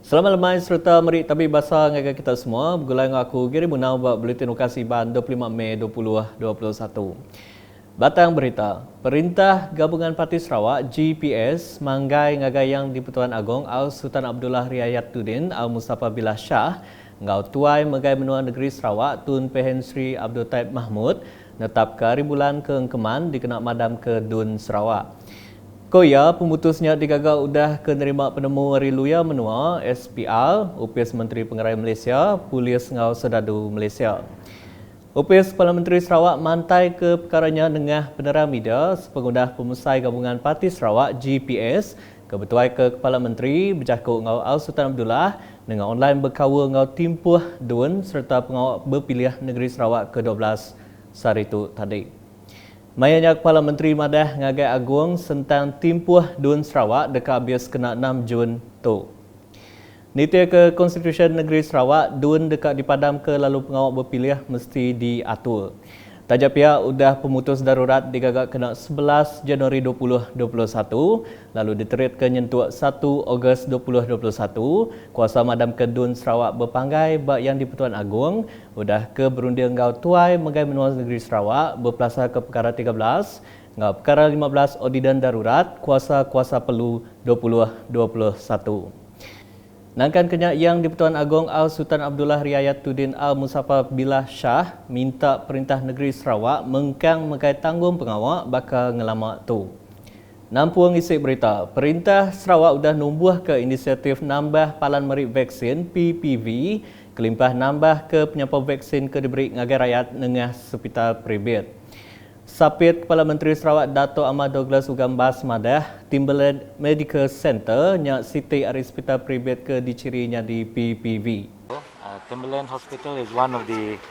Selamat lemai serta merik tabik bahasa ngagai kita semua. Bergulai dengan aku Giri Munau buat Buletin Lokasi Ban 25 Mei 2021. Batang berita. Perintah Gabungan Parti Sarawak GPS manggai ngagai yang di-Pertuan Agong Sultan Abdullah Riayatuddin Al-Mustafa Billah Shah ngau tuai megai menua negeri Sarawak Tun Pehen Sri Abdul Taib Mahmud netap ke hari bulan keengkeman dikenak madam ke Dun Sarawak. Koya pemutusnya digagal udah ke nerima penemu hari luya menua SPR UPS Menteri Pengaraya Malaysia Polis Ngau Sedadu Malaysia. UPS Kepala Menteri Sarawak mantai ke perkaranya dengan penerangan media sepengundah pemusai Gabungan Parti Sarawak GPS kebetuai ke Kepala Menteri berjakuk Ngau Sultan Abdullah dengan online berkawa Ngau Timpuh Dun serta pengawal berpilihan negeri Sarawak ke-12 saritu tadi. Mayanya Kepala Menteri Madah ngagai agung tentang Timpuh Dun Sarawak dekat habis kena 6 Jun tu. Nitia ke Konstitusi Negeri Sarawak, Dun dekat dipadam ke lalu pengawal berpilih mesti diatur. Tajak pihak udah pemutus darurat digagak kena 11 Januari 2021, lalu diterit ke nyentuh 1 Ogos 2021, kuasa madam ke Dun Sarawak berpanggai bak yang di-Pertuan Agong, udah ke berunding ngau tuai megai menua negeri Sarawak berpelasar ke perkara 13, ngau perkara 15 Ordinan Darurat, kuasa perlu 2021. Nangkan kenyak yang di-Pertuan Agong Sultan Abdullah Riayatuddin Al-Mustafa Billah Shah minta Perintah Negeri Sarawak mengkang megai tanggung pengawal bakal ngelamak tu. Nampuang isi berita, Perintah Sarawak sudah numbuh ke inisiatif nambah palan merik vaksin PPV, kelimpah nambah ke penyapau vaksin ke diberi ngagai rakyat nengah sepitar peribet. Sapit Kepala Menteri Sarawak Dato' Ahmad Douglas Ugambas Madah, Timberland Medical Center nyak Siti Ari Hospital Peribet ke dicirinya di PPV. Timberland Hospital is one of the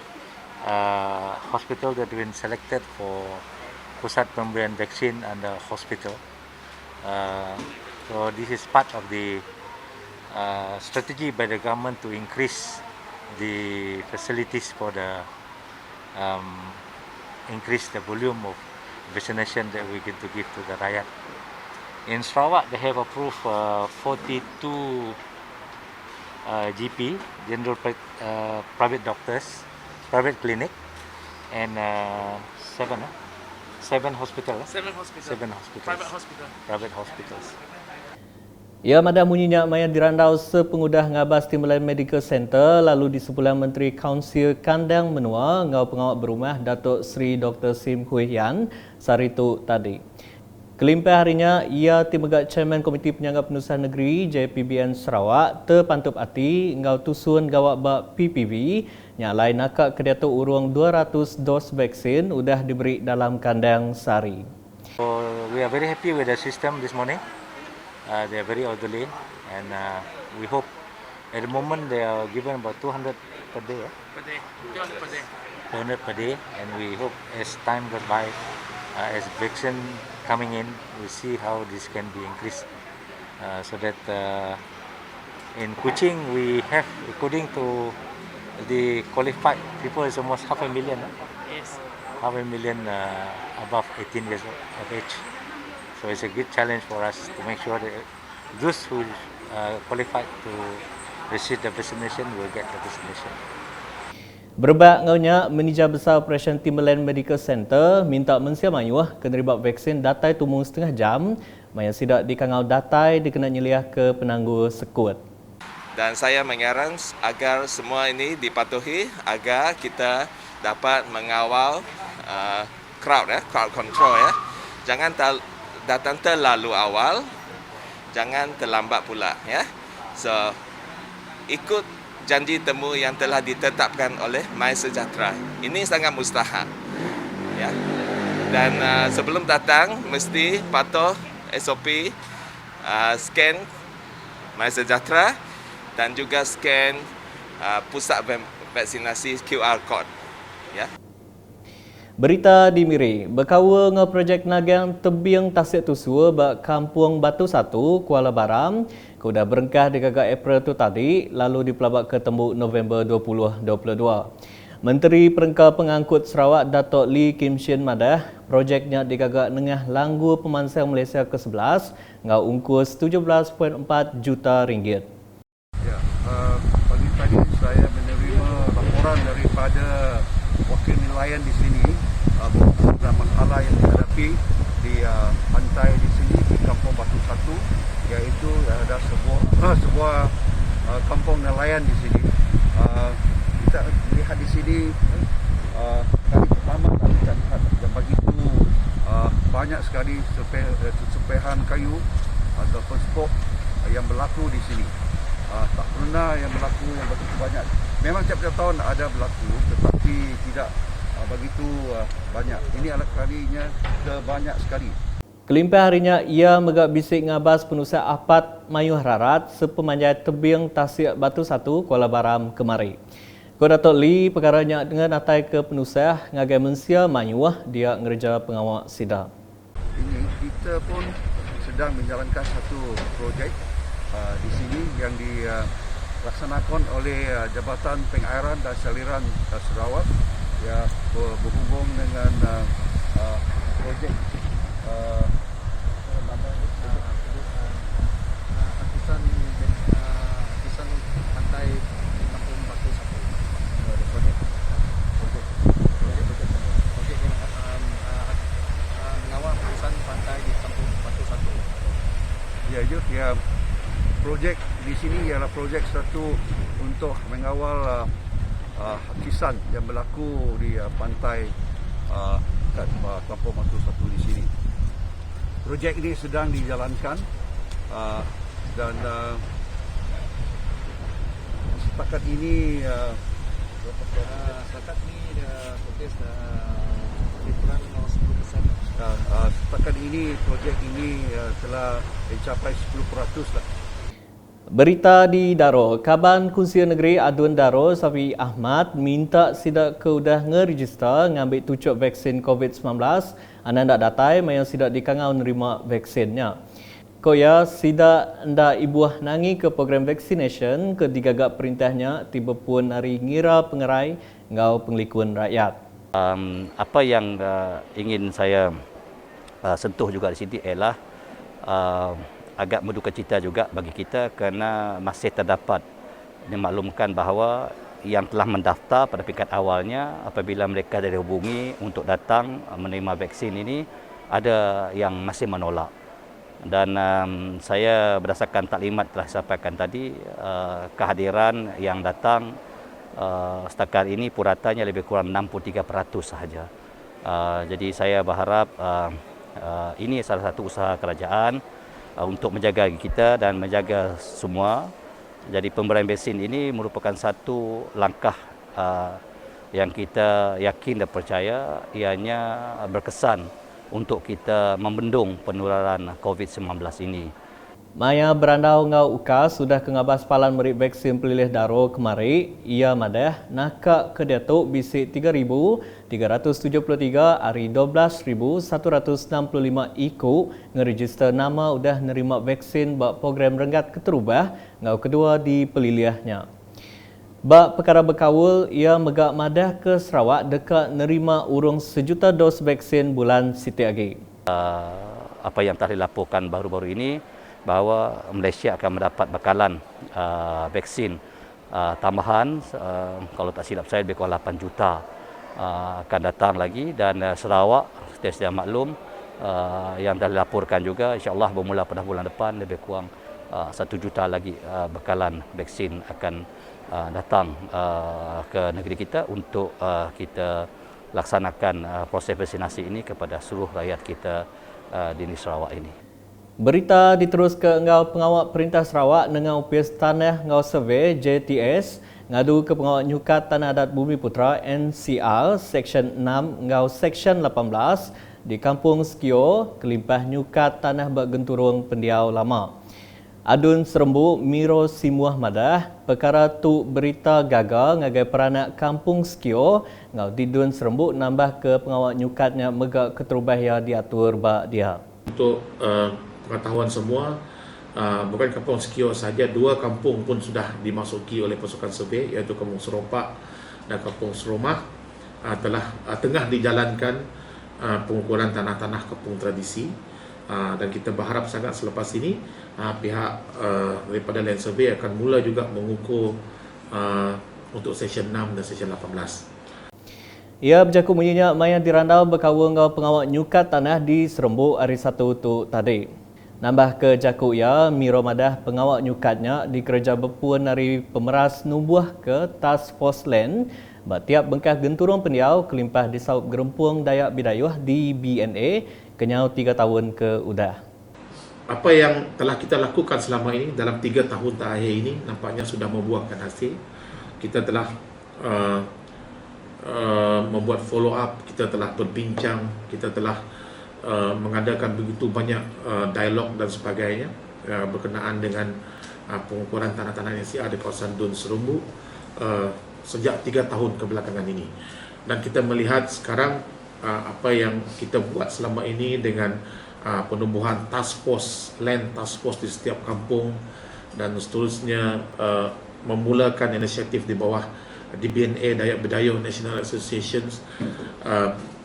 hospital that been selected for pusat pemberian vaksin under hospital. So this is part of the strategy by the government to increase the facilities for the increase the volume of vaccination that we get to give to the rakyat. In Sarawak, they have approved 42 GP, general private doctors, private clinic, and seven hospitals. Private hospitals. Ia madah munyinya maya dirandau sepengudah ngabas Timberland Medical Center lalu di sepulang Menteri Kaunsil Kandang Menua ngau pengawal berumah Datuk Seri Dr. Sim Hui Yan saritu tadi. Kelimpah harinya ia timegak Chairman Komiti Penyanggap Penulisan Negeri JPBN Sarawak terpantup hati ngau tusun gawak bak PPV nyalai nakak kedatuk urung 200 dos vaksin udah diberi dalam kandang sari. So we are very happy with the system this morning. They are very orderly, and we hope at the moment they are given about 200 per day. 200 per day. 200 per day, and we hope as time goes by, as vaccine coming in, we see how this can be increased. So that in Kuching we have, according to the qualified people, is almost 500,000. Yes. 500,000 above 18 years of age. So it's a good challenge for us to make sure that those who qualified to receive the vaccination will get the vaccination. Berbak ngaunya, Manager Besar Operation Timberland Medical Center minta mensia mayuah keneribak vaksin datai tumung setengah jam, maya sidak dikangau datai dikena nyeliah ke penangguh sekut. Dan saya mengarang agar semua ini dipatuhi agar kita dapat mengawal crowd control ya. Jangan datang terlalu awal, jangan terlambat pula ya. So ikut janji temu yang telah ditetapkan oleh MySejahtera. Ini sangat mustahil ya. Dan sebelum datang mesti patuh SOP, scan MySejahtera dan juga scan pusat vaksinasi QR code ya. Berita di Miri, berkawa dengan projek nagang tebing Tasik Tusua bak Kampung Batu 1, Kuala Baram, kuda berengkah di gagak April tu tadi, lalu dipelabak ke tembuk November 2022. Menteri Perengkau Pengangkut Sarawak Datuk Lee Kim Shin Madah, projeknya digagak nengah Langgu Pemansang Malaysia ke-11, ngau ungkus 17.4 juta ringgit. Ya, laporan daripada wakil nelayan di sini tentang masalah yang dihadapi di pantai di sini di Kampung Batu Satu, iaitu ada sebuah kampung nelayan di sini. Kita lihat di sini kali pertama kita lihat yang begitu banyak sekali sepehan kayu ataupun spok yang berlaku di sini. Tak pernah yang berlaku yang begitu banyak. Memang tiap-tiap tahun ada berlaku, tetapi tidak begitu banyak. Ini adalah kalinya terbanyak sekali. Kelimpah harinya ia megak bisik ngabas penusah apat mayuh rarat sepemanjai tebing Tasik Batu Satu Kuala Baram kemari. Ko Datuk Lee perkaranya dengan atai ke penusah ngagai mensia mayuh dia ngerja pengawal sida. Ini kita pun sedang menjalankan satu projek di sini yang dilaksanakan oleh Jabatan Pengairan dan Saliran Sarawak, ya, berhubung dengan projek Hakisan pantai di Kampung Batu Satu. Projek yang mengawal hakisan pantai di Kampung Batu Satu. Ya, projek di sini ialah projek satu untuk mengawal hakisan yang berlaku di pantai kat Kampung Batu Satu di sini. Projek ini sedang dijalankan dan setakat ini Fokus lebih kurang 10%. setakat ini projek ini telah mencapai 10% lah. Berita di Daro, Kaban Kunsia Negeri Adun Daro Safi Ahmad minta sidak keudah ngeregister ngambil tucuk vaksin COVID-19 anda ndak datai mayang sidak dikangau nerima vaksinnya. Koya sidak ndak ibuah nangi ke program vaccination ke digagak perintahnya tiba pun hari ngira pengerai ngau penglikuan rakyat. Apa yang ingin saya sentuh juga di sini ialah agak menduka cita juga bagi kita kerana masih terdapat dimaklumkan bahawa yang telah mendaftar pada peringkat awalnya apabila mereka dihubungi untuk datang menerima vaksin ini ada yang masih menolak. Dan saya berdasarkan taklimat telah sampaikan tadi kehadiran yang datang setakat ini puratannya lebih kurang 63% sahaja. Jadi saya berharap ini salah satu usaha kerajaan untuk menjaga kita dan menjaga semua. Jadi pemberian vaksin ini merupakan satu langkah yang kita yakin dan percaya ianya berkesan untuk kita membendung penularan COVID-19 ini. Maya berandau ngau ukas sudah kengabas palan merik vaksin pelilih Daro kemari, ia madah nakak ke Datuk bisik 3,373 hari 12,165 ikut ngeregister nama udah nerima vaksin bak program renggat keterubah ngau kedua di pelilihnya. Bak perkara berkawul, ia megak madah ke Sarawak dekat nerima urung 1 juta dos vaksin bulan Siti Agi. Apa yang telah dilaporkan baru-baru ini bahawa Malaysia akan mendapat bekalan vaksin tambahan kalau tak silap saya lebih kurang 8 juta akan datang lagi dan Sarawak sedia maklum yang dah dilaporkan juga insya-Allah bermula pada bulan depan lebih kurang 1 juta lagi bekalan vaksin akan datang ke negeri kita untuk kita laksanakan proses vaksinasi ini kepada seluruh rakyat kita di Sarawak ini. Berita diterus ke ngau pengawal Perintah Sarawak dengan upis tanah ngau survey JTS ngadu ke pengawal nyukat Tanah Adat Bumi Putra NCR Seksyen 6 ngau Seksyen 18 di Kampung Skio kelimpah nyukat tanah bak genturung pendiau lama. Adun Serembu Miro Simuah Madah perkara tu berita gagal ngagai peranak Kampung Skio ngau didun Serembu nambah ke pengawal nyukatnya megak keterubah ya diatur bak dia. Untuk pengetahuan semua, bukan Kampung Skio saja, 2 kampung pun sudah dimasuki oleh pasukan survey iaitu Kampung Seropak dan Kampung Seromah tengah dijalankan pengukuran tanah-tanah kampung tradisi dan kita berharap sangat selepas ini pihak daripada Land Survey akan mula juga mengukur untuk session 6 dan session 18. Ia berjaku menyenyak maya dirandau berkawa ngau pengawal nyukat tanah di Serembuk hari Sabtu tu tadi. Nambah ke jaku ia, Miro Madah pengawal nyukatnya di kerja berpuan dari pemeras nubuh ke Task Force Land tiap bengkah genturung pendiau kelimpah di saup gerempuang Dayak Bidayuh di BNA kenyau 3 tahun ke udah. Apa yang telah kita lakukan selama ini dalam 3 tahun terakhir ini nampaknya sudah membuahkan hasil. Kita telah membuat follow up, kita telah berbincang, kita telah mengadakan begitu banyak dialog dan sebagainya berkenaan dengan pengukuran tanah-tanah NCR di kawasan Dun Serembuk sejak 3 tahun kebelakangan ini. Dan kita melihat sekarang apa yang kita buat selama ini dengan penubuhan task force, land task force di setiap kampung dan seterusnya, memulakan inisiatif di bawah DBNA, Dayak Bidayuh National Associations,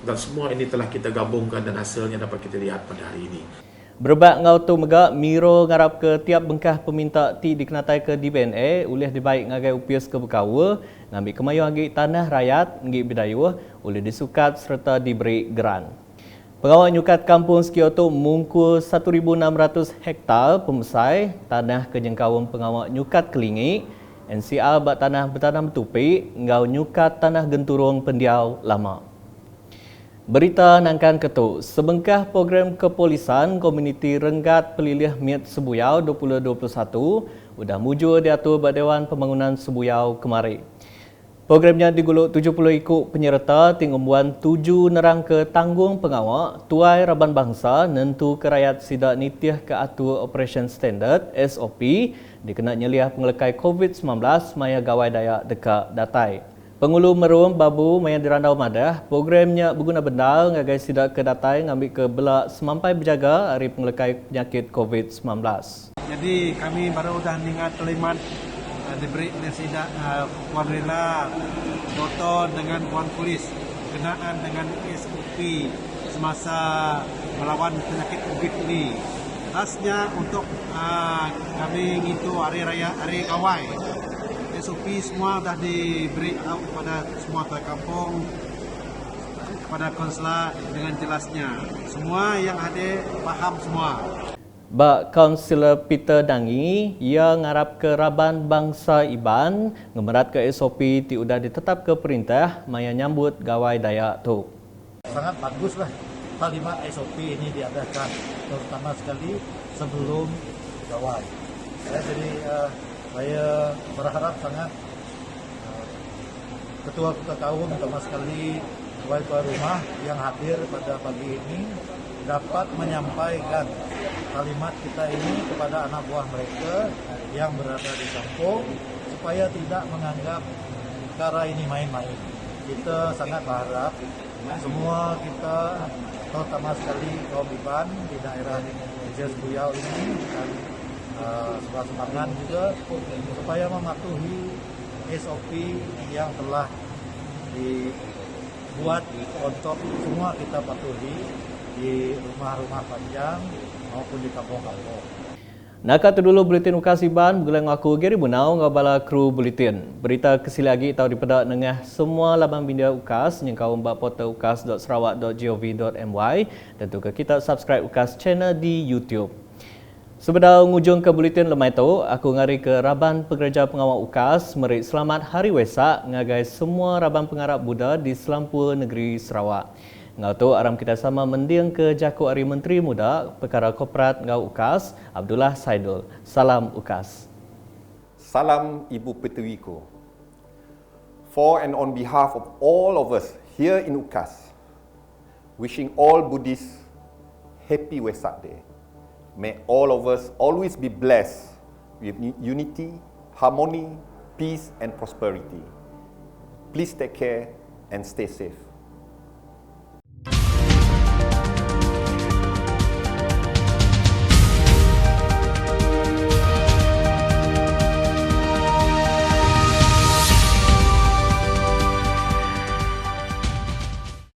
dan semua ini telah kita gabungkan dan hasilnya dapat kita lihat pada hari ini. Berbak ngau tu megak Miro ngarap ke tiap bengkah peminta ti dikenatai ke DBNA ulih dibaik ngagai upius ke Bekawa ngambil kemayu agi tanah rakyat nggi Bidayuh ulih disukat serta diberi geran. Pengawal nyukat kampung Sekioto mungkul 1,600 hektar pemesai tanah kejengkauan pengawal nyukat Kelingi, NCR bak tanah bertanam betupi, ngau nyukat tanah genturung pendiau lama. Berita nangkan ketuk, sebengkah program kepolisan komuniti Renggat Pelilih Miat Sebuyau 2021 sudah mujur diatur bak Dewan Pembangunan Sebuyau kemari. Programnya diguluk 70 ikut penyerta tingumbuan 7 nerang ke tanggung pengawal tuai Raban Bangsa nentu ke rakyat sidak nitiah ke atur Operation Standard SOP dikena nyeliah pengelekai COVID-19 maya gawai Dayak dekat Datai. Pengulu merum babu maya dirandau madah, programnya berguna benar ngagai sidak ke Datai ngambil ke belak semampai berjaga hari pengelekai penyakit COVID-19. Jadi kami baru dah ningat kelimat diberi nasihat Puan Rela, Doktor dengan Puan Polis berkenaan dengan SOP semasa melawan penyakit COVID ini. Khasnya untuk kami ngitu hari raya hari Kawai. SOP semua dah diberi kepada semua kampung, kepada konsulat dengan jelasnya. Semua yang ada faham semua. Bak Kaunselor Peter Dangi, ia ngarap ke Raban Bangsa Iban, ngemerat ke SOP ti udah ditetap ke perintah maya nyambut gawai Dayak tu. Sangat baguslah kalimat SOP ini diadakan, terutama sekali sebelum gawai. Jadi saya berharap sangat ketua-ketua kaum, terutama sekali ketua rumah yang hadir pada pagi ini dapat menyampaikan kalimat kita ini kepada anak buah mereka yang berada di kampung supaya tidak menganggap perkara ini main-main. Kita sangat berharap semua kita, terutama sekali kaum Iban di daerah Jas Buyau ini dan sebelah Sembangan juga supaya mematuhi SOP yang telah dibuat untuk semua kita patuhi di rumah-rumah panjang maupun di kampung-kampung. Nak tu dulu Buletin UKAS Iban, bergulang aku Gary Bunau ngabala kru Buletin. Berita kesili lagi tahu dipedak nengah semua laman media UKAS yang kau mbak portal ukas.sarawak.gov.my dan juga kita subscribe UKAS channel di YouTube. Sebelum ngujung ke Buletin lemai tu, aku ngari ke Raban Pekerja Pengawal UKAS merik selamat Hari Wesak ngagai semua Raban Pengarap Buddha di Selampur Negeri Sarawak. Ngau tu aram kita sama mendiang ke Jaku Ari Menteri Muda Perkara Korporat Ngau UKAS, Abdullah Saidul. Salam UKAS. Salam Ibu Pertiwiku. For and on behalf of all of us here in UKAS, wishing all Buddhists happy Wesak Day. May all of us always be blessed with unity, harmony, peace and prosperity. Please take care and stay safe.